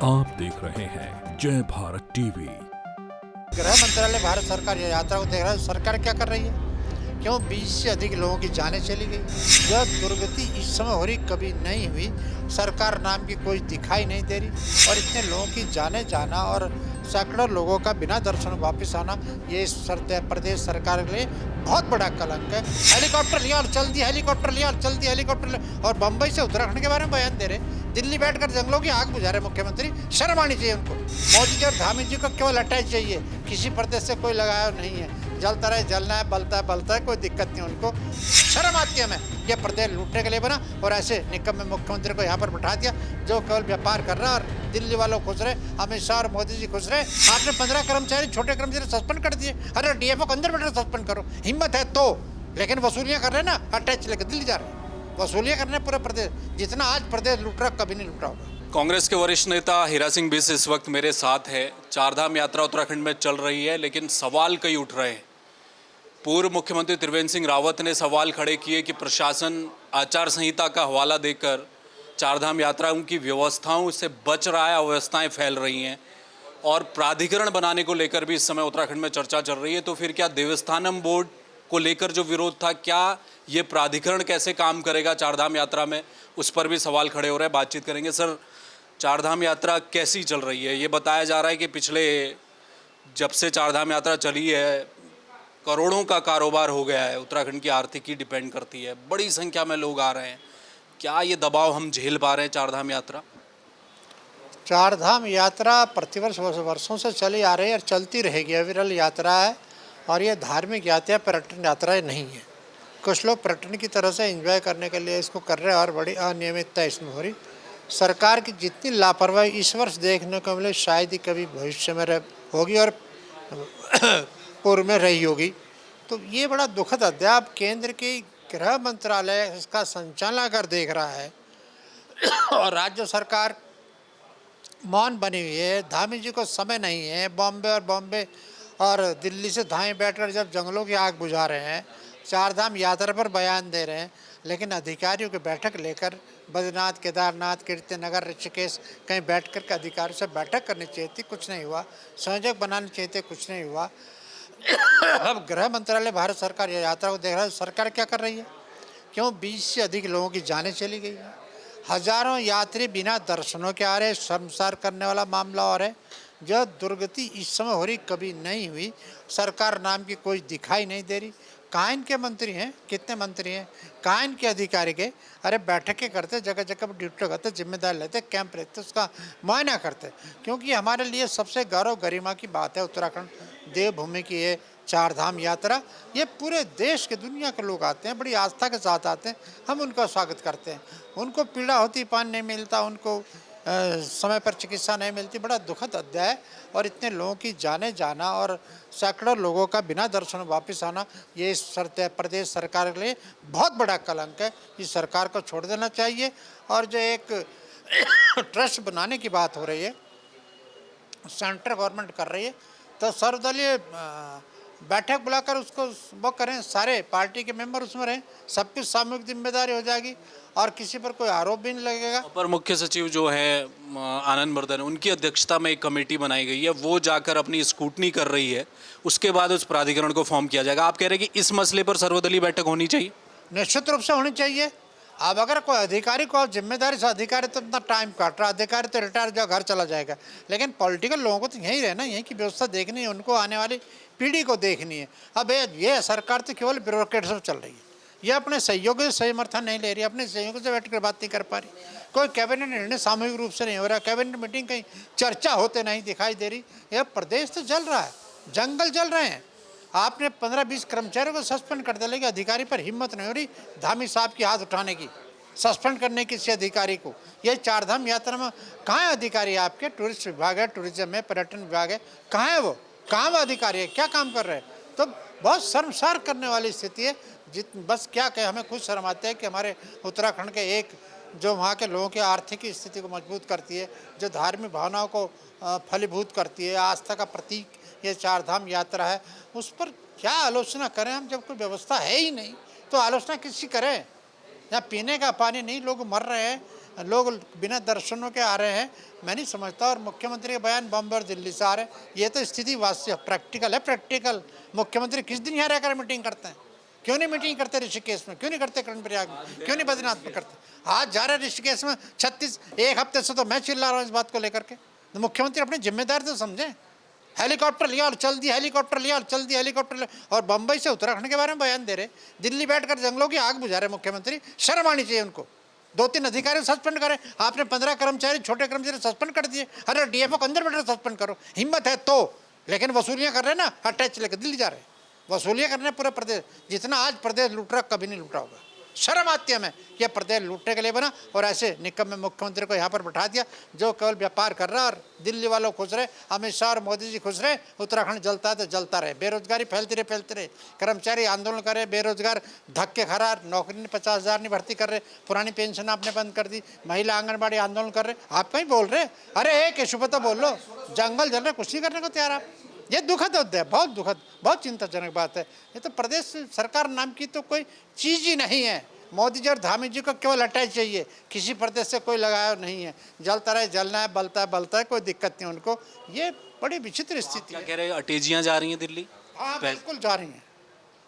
आप देख रहे हैं जय भारत टीवी। गृह मंत्रालय भारत सरकार ये यात्रा को देख रहा है। सरकार क्या कर रही है? क्यों 20 से अधिक लोगों की जानें चली गई? यह दुर्गति इस समय हो रही कभी नहीं हुई। सरकार नाम की कोई दिखाई नहीं दे रही और इतने लोगों की जाने जाना और सैकड़ों लोगों का बिना दर्शन वापस आना, ये प्रदेश सरकार के लिए बहुत बड़ा कलंक है। हेलीकॉप्टर लिया और चल दिया, हेलीकॉप्टर लिया और चल दिया, हेलीकॉप्टर लिया और बम्बई से उत्तराखंड के बारे में बयान दे रहे। दिल्ली बैठकर जंगलों की आग बुझा रहे मुख्यमंत्री। शर्म आनी चाहिए उनको। मोदी जी और धामी जी को केवल अटैच चाहिए, किसी प्रदेश से कोई लगाया नहीं है। जलता रहे, जलना है, बलता है, कोई दिक्कत नहीं उनको। शर्म आती है हमें। ये प्रदेश लूटने के लिए बना और ऐसे निकम्मे मुख्यमंत्री को यहाँ पर बैठा दिया जो केवल व्यापार कर रहा है। और दिल्ली वालों खुश रहे, अमित शाह और मोदी जी खुश रहे। आपने 15 कर्मचारी, छोटे कर्मचारी सस्पेंड कर दिए। अरे डीएफओ को अंदर बैठे सस्पेंड करो, हिम्मत है तो। लेकिन वसूलियाँ कर रहे ना, अटैच लेकर दिल्ली जा रहे हैं। वसूलियाँ करने पूरे प्रदेश, जितना आज प्रदेश लूट रहा कभी नहीं लूटा होगा। कांग्रेस के वरिष्ठ नेता हीरा सिंह बिस इस वक्त मेरे साथ है। चारधाम यात्रा उत्तराखंड में चल रही है, लेकिन सवाल कई उठ रहे हैं। पूर्व मुख्यमंत्री त्रिवेंद्र सिंह रावत ने सवाल खड़े किए कि प्रशासन आचार संहिता का हवाला देकर चारधाम यात्रा की व्यवस्थाओं से बच रहा है, अव्यवस्थाएं फैल रही हैं और प्राधिकरण बनाने को लेकर भी इस समय उत्तराखंड में चर्चा चल रही है। तो फिर क्या देवस्थानम बोर्ड को लेकर जो विरोध था, क्या ये प्राधिकरण कैसे काम करेगा चारधाम यात्रा में, उस पर भी सवाल खड़े हो रहे हैं। बातचीत करेंगे। सर, चारधाम यात्रा कैसी चल रही है? ये बताया जा रहा है कि पिछले जब से चारधाम यात्रा चली है करोड़ों का कारोबार हो गया है। उत्तराखंड की आर्थिकी डिपेंड करती है, बड़ी संख्या में लोग आ रहे हैं। क्या ये दबाव हम झेल पा रहे हैं? चारधाम यात्रा प्रतिवर्ष वर्षों से चली आ रही है और चलती रहेगी। अविरल यात्रा है और ये धार्मिक यात्रा, पर्यटन यात्राएं नहीं है। कुछ लोग पर्यटन की तरह से एंजॉय करने के लिए इसको कर रहे हैं और बड़ी अनियमितता इसमें हो रही। सरकार की जितनी लापरवाही इस वर्ष देखने को मिले, शायद ही कभी भविष्य में होगी और पूर्व में रही होगी। तो ये बड़ा दुखद अध्याय। अब केंद्र की गृह मंत्रालय इसका संचालन कर देख रहा है और राज्य सरकार मौन बनी हुई है। धामी जी को समय नहीं है। बॉम्बे और दिल्ली से धाएँ बैठकर जब जंगलों की आग बुझा रहे हैं, चारधाम यात्रा पर बयान दे रहे हैं, लेकिन अधिकारियों की बैठक लेकर बद्रीनाथ, केदारनाथ, कीर्तिनगर, ऋषिकेश कहीं बैठ कर के अधिकारियों से बैठक करनी चाहिए थी, कुछ नहीं हुआ। संयोजक बनाने चाहिए थे, कुछ नहीं हुआ। अब गृह मंत्रालय भारत सरकार ये यात्रा को देख रहा है। सरकार क्या कर रही है? क्यों 20 से अधिक लोगों की जानें चली गई है? हजारों यात्री बिना दर्शनों के आ रहे। शर्मसार करने वाला मामला और है। यह दुर्गति इस समय हो रही कभी नहीं हुई। सरकार नाम की कोई दिखाई नहीं दे रही। कहाँ इनके मंत्री हैं? कितने मंत्री हैं? कहाँ इनके अधिकारी के? अरे बैठकें करते, जगह जगह पर ड्यूटी करते, जिम्मेदार लेते, कैंप रहते, उसका मुआयना करते। क्योंकि हमारे लिए सबसे गौरव गरिमा की बात है उत्तराखंड देवभूमि की ये चारधाम यात्रा। ये पूरे देश के, दुनिया के लोग आते हैं, बड़ी आस्था के साथ आते हैं। हम उनका स्वागत करते हैं। उनको पीड़ा होती, पानी नहीं मिलता, उनको समय पर चिकित्सा नहीं मिलती। बड़ा दुखद अध्याय। और इतने लोगों की जाने जाना और सैकड़ों लोगों का बिना दर्शन वापस आना, ये प्रदेश सरकार के लिए बहुत बड़ा कलंक है। इस सरकार को छोड़ देना चाहिए। और जो एक ट्रस्ट बनाने की बात हो रही है, सेंट्रल गवर्नमेंट कर रही है, तो सर्वदलीय बैठक बुलाकर उसको वो करें, सारे पार्टी के मेंबर उसमें रहें, सबकी सामूहिक जिम्मेदारी हो जाएगी और किसी पर कोई आरोप भी नहीं लगेगा। अपर मुख्य सचिव जो है आनंद वर्धन, उनकी अध्यक्षता में एक कमेटी बनाई गई है, वो जाकर अपनी स्क्रूटनी कर रही है। उसके बाद उस प्राधिकरण को फॉर्म किया जाएगा। आप कह रहे हैं कि इस मसले पर सर्वदलीय बैठक होनी चाहिए? निश्चित रूप से होनी चाहिए। अब अगर कोई अधिकारी को जिम्मेदारी से, अधिकारी तो इतना टाइम काट रहा, अधिकारी तो रिटायर जो घर चला जाएगा, लेकिन पॉलिटिकल लोगों को तो यहीं रहना, यहीं की व्यवस्था देखनी है, उनको आने वाली पीढ़ी को देखनी है। अब ये सरकार तो केवल ब्यूरोक्रेट से चल रही है। ये अपने सहयोगी से समर्थन नहीं ले रही, अपने सहयोगी से बैठ कर बात नहीं कर पा रही। कोई कैबिनेट निर्णय सामूहिक रूप से नहीं हो रहा, कैबिनेट मीटिंग कहीं चर्चा होते नहीं दिखाई दे रही। यह प्रदेश तो जल रहा है, जंगल जल रहे हैं। आपने 15-20 कर्मचारियों को सस्पेंड कर दिया, लेकिन अधिकारी पर हिम्मत नहीं हो रही धामी साहब की हाथ उठाने की, सस्पेंड करने की किसी अधिकारी को। ये चारधाम यात्रा में कहाँ है अधिकारी? आपके टूरिस्ट विभाग है, टूरिज्म है, पर्यटन विभाग है, कहाँ है वो? कहाँ अधिकारी है? क्या काम कर रहे हैं? तो बहुत शर्मसार करने वाली स्थिति है। बस क्या कहें, हमें खुद शर्म आती है कि हमारे उत्तराखंड के एक जो वहाँ के लोगों की आर्थिक स्थिति को मजबूत करती है, जो धार्मिक भावनाओं को फलीभूत करती है, आस्था का प्रतीक ये चारधाम यात्रा है, उस पर क्या आलोचना करें हम? जब कोई व्यवस्था है ही नहीं तो आलोचना किसकी करें? यहाँ पीने का पानी नहीं, लोग मर रहे हैं, लोग बिना दर्शनों के आ रहे हैं, मैं नहीं समझता। और मुख्यमंत्री के बयान बॉम्बे और दिल्ली से आ रहे हैं, ये तो स्थिति वास्तविक प्रैक्टिकल है। प्रैक्टिकल मुख्यमंत्री किस दिन यहाँ रहकर मीटिंग करते हैं? क्यों नहीं मीटिंग करते ऋषिकेश में? क्यों नहीं करते कर्णप्रयाग में? क्यों नहीं बद्रीनाथ में करते? आज जा रहे ऋषिकेश में 36, एक हफ्ते से तो मैं चिल्ला रहा हूँ इस बात को लेकर के। तो मुख्यमंत्री अपनी जिम्मेदारी तो समझें। हेलीकॉप्टर लिया और चल दिया, हेलीकॉप्टर लिया और चल दिया, हेलीकॉप्टर लिया, और बम्बई से उत्तराखंड के बारे में बयान दे रहे। दिल्ली बैठकर जंगलों की आग बुझा रहे मुख्यमंत्री। शर्म आनी चाहिए उनको। 2-3 अधिकारी सस्पेंड करें। आपने 15 कर्मचारी, छोटे कर्मचारी सस्पेंड कर दिए। अरे डीएफओ को अंदर बैठकर सस्पेंड करो, हिम्मत है तो। लेकिन वसूलियाँ कर रहे हैं ना, अटैच लेकर दिल्ली जा रहे हैं, वसूलियाँ करने पूरे प्रदेश। जितना आज प्रदेश लूट रहा कभी नहीं लूटा होगा। शर्म आती है हमें कि प्रदेश लूटने के लिए बना, और ऐसे निकम्मे मुख्यमंत्री को यहाँ पर बैठा दिया जो केवल व्यापार कर रहा है। और दिल्ली वालों खुश रहे, अमित शाह और मोदी जी खुश रहे, उत्तराखंड जलता है तो जलता रहे। बेरोजगारी फैलती रहे। कर्मचारी आंदोलन करे, बेरोजगार धक्के खा, नौकरी ने 50,000 नहीं भर्ती कर रहे, पुरानी पेंशन आपने बंद कर दी, महिला आंगनबाड़ी आंदोलन कर रहे, आप कहीं बोल रहे? अरे एक इशू पर तो बोल लो। जंगल जल रहे, कुछ नहीं करने को तैयार आप। ये दुखद होता है, बहुत दुखद, बहुत चिंताजनक बात है। ये तो प्रदेश सरकार नाम की तो कोई चीज़ ही नहीं है। मोदी जी और धामी जी को केवल अटैच चाहिए, किसी प्रदेश से कोई लगाव नहीं है। जलता रहे, जलना है, बलता है, बलता है, कोई दिक्कत नहीं उनको। ये बड़ी विचित्र स्थिति है। कह रहे अटैचियाँ जा रही हैं दिल्ली? हाँ बिल्कुल जा रही हैं।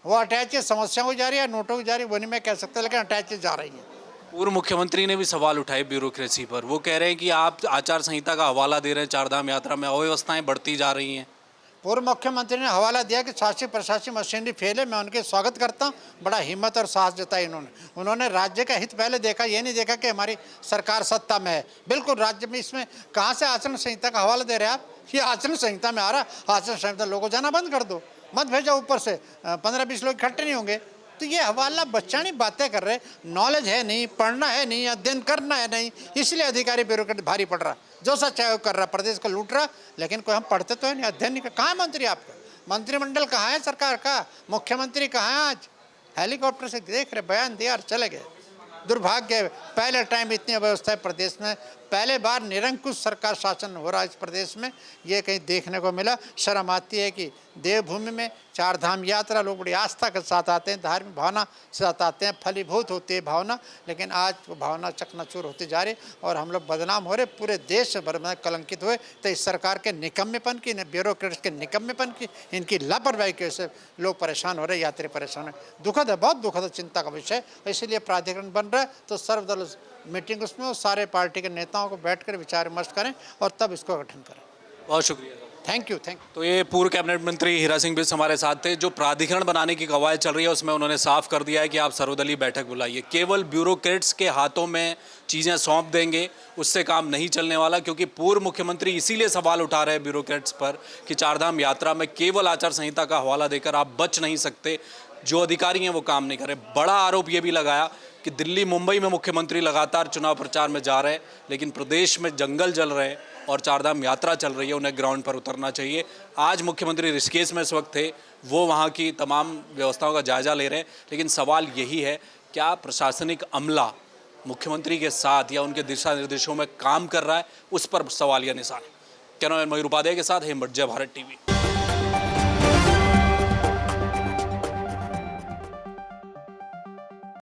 वो अटैच समस्याओं को जा रही है, नोटों की जा रही है, वो नहीं मैं कह सकता, लेकिन अटैच जा रही हैं। पूर्व मुख्यमंत्री ने भी सवाल उठाए ब्यूरोक्रेसी पर। वो कह रहे हैं कि आप आचार संहिता का हवाला दे रहे हैं, चारधाम यात्रा में अव्यवस्थाएं बढ़ती जा रही हैं। पूर्व मुख्यमंत्री ने हवाला दिया कि शासकीय प्रशासनिक मशीनरी फेल है। मैं उनके स्वागत करता हूँ, बड़ा हिम्मत और साहस जताई उन्होंने राज्य का हित पहले देखा, ये नहीं देखा कि हमारी सरकार सत्ता में है। बिल्कुल राज्य में इसमें कहाँ से आचरण संहिता का हवाला दे रहे हैं आप? ये आचरण संहिता में आ रहा, आचरण संहिता लोगों जाना बंद कर दो, मत भेजो ऊपर से, 15-20 लोग इकट्ठे नहीं होंगे। तो ये हवाला बच्चानी बातें कर रहे, नॉलेज है नहीं, पढ़ना है नहीं, अध्ययन करना है नहीं, इसलिए अधिकारी ब्यूरोक्रेट भारी पड़ रहा, जो सा चाहे वो कर रहा, प्रदेश को लूट रहा। लेकिन कोई हम पढ़ते तो है नहीं, अध्ययन नहीं। कहाँ है मंत्री आपका? मंत्रिमंडल कहाँ है सरकार का? मुख्यमंत्री कहाँ है? आज हेलीकॉप्टर से देख रहे, बयान दिया और चले गए। दुर्भाग्य है, पहले टाइम इतनी अव्यवस्था है प्रदेश में, पहले बार निरंकुश सरकार शासन हो रहा है इस प्रदेश में, ये कहीं देखने को मिला। शर्म आती है कि देवभूमि में चारधाम यात्रा लोग बड़ी आस्था के साथ आते हैं, धार्मिक भावना से साथ आते हैं, फलीभूत होती है भावना, लेकिन आज वो भावना चकनाचूर होती जा रही और हम लोग बदनाम हो रहे, पूरे देश भर में कलंकित हुए। तो इस सरकार के निकम्मेपन की, ब्यूरोक्रेट्स के निकम्मेपन की, इनकी लापरवाही की वजह से लोग परेशान हो रहे, यात्री परेशान है। दुखद है, बहुत दुखद चिंता का विषय। इसलिए प्राधिकरण बन रहा है तो सर्वदल मीटिंग उसमें और सारे पार्टी के नेताओं को बैठकर विचार विमर्श करें और तब इसको गठन करें। बहुत शुक्रिया। Thank you. तो ये पूर्व कैबिनेट मंत्री हीरा सिंह बिस हमारे साथ थे। जो प्राधिकरण बनाने की कवायद चल रही है उसमें उन्होंने साफ कर दिया है कि आप सर्वदलीय बैठक बुलाइए। केवल ब्यूरोक्रेट्स के हाथों में चीज़ें सौंप देंगे उससे काम नहीं चलने वाला, क्योंकि पूर्व मुख्यमंत्री इसीलिए सवाल उठा रहे हैं ब्यूरोक्रेट्स पर कि चारधाम यात्रा में केवल आचार संहिता का हवाला देकर आप बच नहीं सकते। जो अधिकारी हैं वो काम नहीं कर रहे। बड़ा आरोप ये भी लगाया कि दिल्ली मुंबई में मुख्यमंत्री लगातार चुनाव प्रचार में जा रहे हैं, लेकिन प्रदेश में जंगल जल रहे हैं और चारधाम यात्रा चल रही है, उन्हें ग्राउंड पर उतरना चाहिए। आज मुख्यमंत्री ऋषिकेश में इस वक्त थे, वो वहाँ की तमाम व्यवस्थाओं का जायजा ले रहे हैं, लेकिन सवाल यही है क्या प्रशासनिक अमला मुख्यमंत्री के साथ या उनके दिशा निर्देशों में काम कर रहा है, उस पर सवालिया निशान है। कैमरामैन मयूर उपाध्याय के साथ हेमंत, जय भारत टीवी।